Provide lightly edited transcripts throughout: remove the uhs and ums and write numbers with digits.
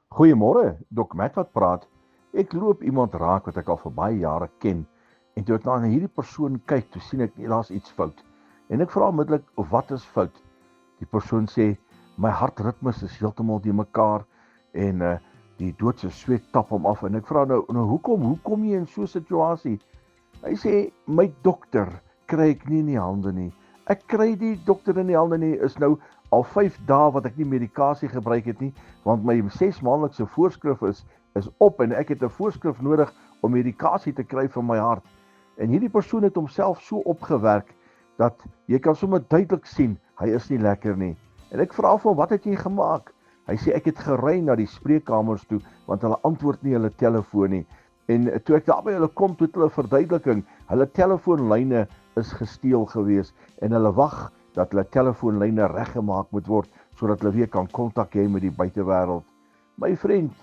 Goeiemôre, Dok Matt wat praat. Ek loop iemand raak wat ek al vir baie jare ken. En toe ek na hierdie persoon kyk, toe sien ek daar's iets fout. En ek vra onmiddellik, wat is fout? Die persoon sê, my hartritmes is heeltemal die mekaar en die doodse sweet tap hom af. En ek vra nou hoe kom jy in so 'n situasie? Hy sê, my dokter kry ek nie in die hande nie. Ek kry die dokter in die hande nie, is nou al 5 dae wat ek nie medikasie gebruik het nie, want my 6 maandelikse voorskrif is op en ek het 'n voorskrif nodig om medikasie te kry vir my hart. En hierdie persoon het homself so opgewerk dat jy kan sommer duidelik sien hy is nie lekker nie. En ek vra vir hom, wat het jy gemaak? Hy sê ek het gery na die spreekkamers toe want hulle antwoord nie hulle telefoon nie. En toe ek daar by hulle kom, toe het hulle verduideliking, hulle telefoonlyne is gesteel gewees en hulle wag dat hulle telefoonlyne reggemaak moet word sodat hulle weer kan kontak hê met die buitewêreld. My vriend,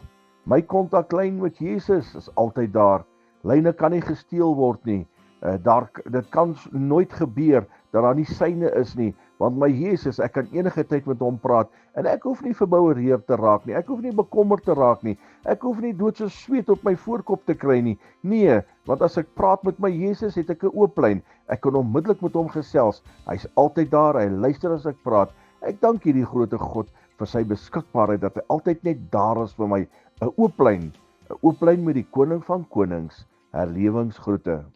my kontaklyn met Jesus is altyd daar. Lyne kan nie gesteel word nie. Dit kan nooit gebeur dat daar nie syne is nie, want my Jesus, ek kan enige tyd met hom praat en ek hoef nie verboureerd te raak nie. Ek hoef nie bekommerd te raak nie. Ek hoef nie doodse sweet op my voorkop te kry nie. Nee, want as ek praat met my Jesus, het ek 'n oop lyn. Ek kan onmiddellik met hom gesels. Hy's altyd daar, hy luister as ek praat. Ek dank hierdie grootte God vir sy beskikbaarheid dat hy altyd net daar is vir my. 'n oop lyn met die koning van konings. Herlewingsgroete.